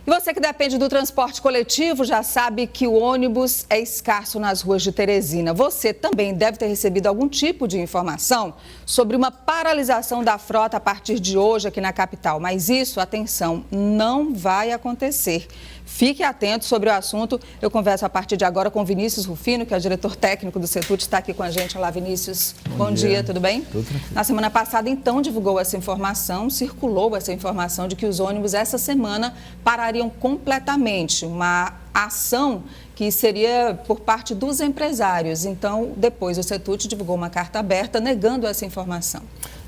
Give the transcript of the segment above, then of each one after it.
E você que depende do transporte coletivo já sabe que o ônibus é escasso nas ruas de Teresina. Você também deve ter recebido algum tipo de informação sobre uma paralisação da frota a partir de hoje aqui na capital. Mas isso, atenção, não vai acontecer. Fique atento sobre o assunto. Eu converso a partir de agora com Vinícius Rufino, que é o diretor técnico do CETUT, está aqui com a gente. Olá, Vinícius. Bom dia, tudo bem? Tudo tranquilo. Na semana passada, então, divulgou essa informação, circulou essa informação de que os ônibus essa semana parariam completamente. Uma ação que seria por parte dos empresários. Então, depois o CETUT divulgou uma carta aberta negando essa informação.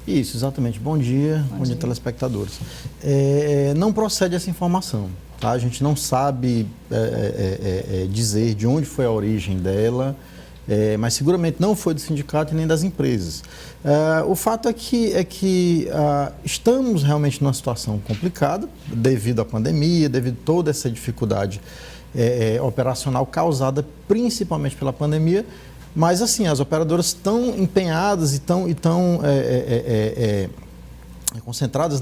Isso, exatamente. Bom dia, telespectadores. Não procede essa informação. Tá? A gente não sabe dizer de onde foi a origem dela, mas seguramente não foi do sindicato e nem das empresas. O fato é que estamos realmente numa situação complicada devido à pandemia, devido a toda essa dificuldade operacional causada principalmente pela pandemia. Mas, assim, as operadoras estão empenhadas e estão concentradas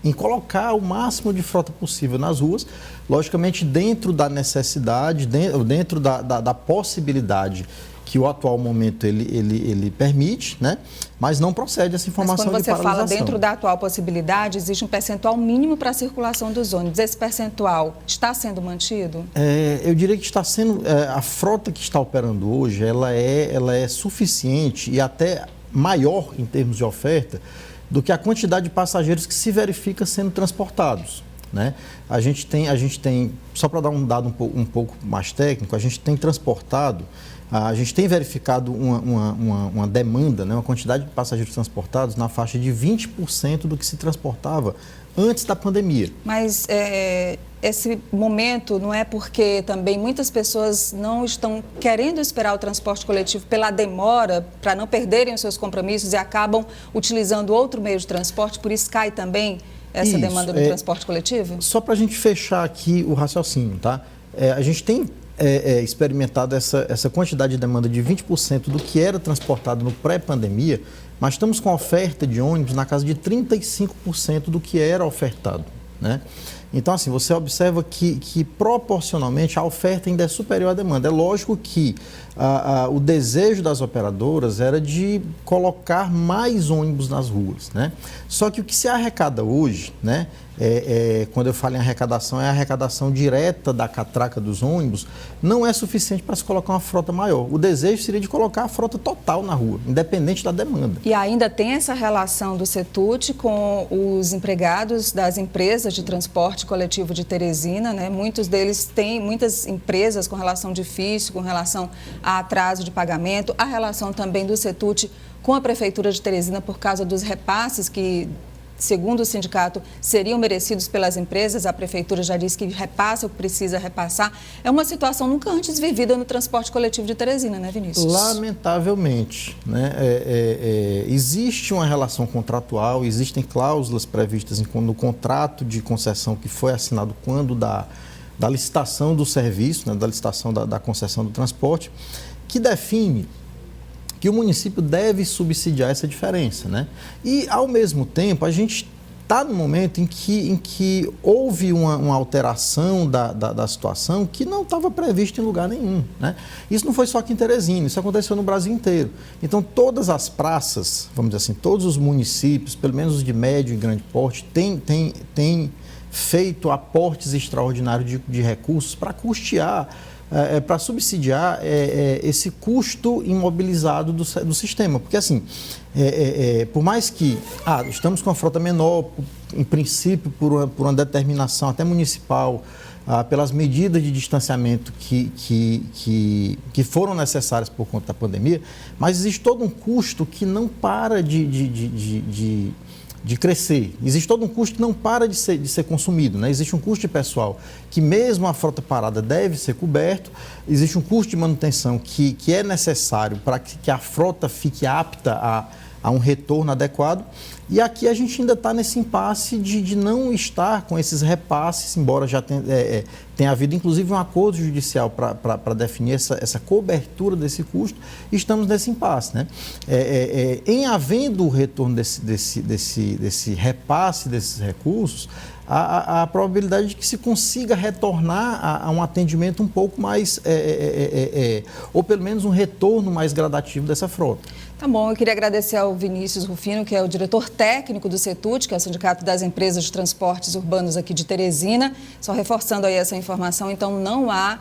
em colocar o máximo de frota possível nas ruas, logicamente dentro da necessidade, dentro da possibilidade que o atual momento ele permite, né? Mas não procede essa informação de paralisação. Mas quando você fala dentro da atual possibilidade, existe um percentual mínimo para a circulação dos ônibus. Esse percentual está sendo mantido? Eu diria que está sendo... a frota que está operando hoje, ela é suficiente e até maior em termos de oferta do que a quantidade de passageiros que se verifica sendo transportados, né? A gente tem, só para dar um dado um pouco mais técnico, a gente tem transportado, a gente tem verificado uma demanda, né, uma quantidade de passageiros transportados na faixa de 20% do que se transportava antes da pandemia. Mas esse momento não é porque também muitas pessoas não estão querendo esperar o transporte coletivo pela demora, para não perderem os seus compromissos e acabam utilizando outro meio de transporte, por isso cai também essa demanda do transporte coletivo? Só para a gente fechar aqui o raciocínio, tá? A gente tem experimentado essa quantidade de demanda de 20% do que era transportado no pré-pandemia, mas estamos com a oferta de ônibus na casa de 35% do que era ofertado, né? Então, assim, você observa que proporcionalmente a oferta ainda é superior à demanda. É lógico que o desejo das operadoras era de colocar mais ônibus nas ruas, né? Só que o que se arrecada hoje, né? Quando eu falo em arrecadação, é a arrecadação direta da catraca dos ônibus, não é suficiente para se colocar uma frota maior. O desejo seria de colocar a frota total na rua, independente da demanda. E ainda tem essa relação do CETUT com os empregados das empresas de transporte coletivo de Teresina, né? Muitos deles têm, muitas empresas com relação difícil, com relação a atraso de pagamento, a relação também do CETUT com a Prefeitura de Teresina por causa dos repasses que, segundo o sindicato, seriam merecidos pelas empresas. A Prefeitura já disse que repassa o que precisa repassar. É uma situação nunca antes vivida no transporte coletivo de Teresina, né, Vinícius? Lamentavelmente, né? Existe uma relação contratual, existem cláusulas previstas no contrato de concessão que foi assinado quando da licitação do serviço, né, da licitação da concessão do transporte, que define que o município deve subsidiar essa diferença, né? E, ao mesmo tempo, a gente está no momento em que houve uma alteração da situação que não estava prevista em lugar nenhum, né? Isso não foi só aqui em Teresina, isso aconteceu no Brasil inteiro. Então, todas as praças, vamos dizer assim, todos os municípios, pelo menos os de médio e grande porte, têm feito aportes extraordinários de recursos para custear, para subsidiar esse custo imobilizado do sistema. Porque, assim, por mais que estamos com a frota menor, em princípio, por uma determinação até municipal, pelas medidas de distanciamento que foram necessárias por conta da pandemia, mas existe todo um custo que não para de crescer. Existe todo um custo que não para de ser consumido, né? Existe um custo de pessoal que, mesmo a frota parada, deve ser coberto. Existe um custo de manutenção que é necessário para que a frota fique apta a um retorno adequado. E aqui a gente ainda está nesse impasse de não estar com esses repasses, embora já tenha havido, inclusive, um acordo judicial para definir essa cobertura desse custo. Estamos nesse impasse, né? Em havendo o retorno desse repasse desses recursos, a probabilidade de que se consiga retornar a um atendimento um pouco mais, ou pelo menos um retorno mais gradativo dessa frota. Tá bom, eu queria agradecer ao Vinícius Rufino, que é o diretor técnico do CETUT, que é o Sindicato das Empresas de Transportes Urbanos aqui de Teresina. Só reforçando aí essa informação, então não há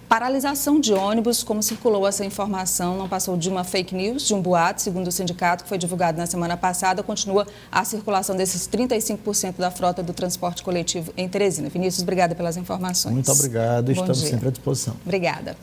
paralisação de ônibus, como circulou essa informação, não passou de uma fake news, de um boato, segundo o sindicato, que foi divulgado na semana passada, continua a circulação desses 35% da frota do transporte coletivo em Teresina. Vinícius, obrigada pelas informações. Muito obrigado, estamos sempre à disposição. Obrigada.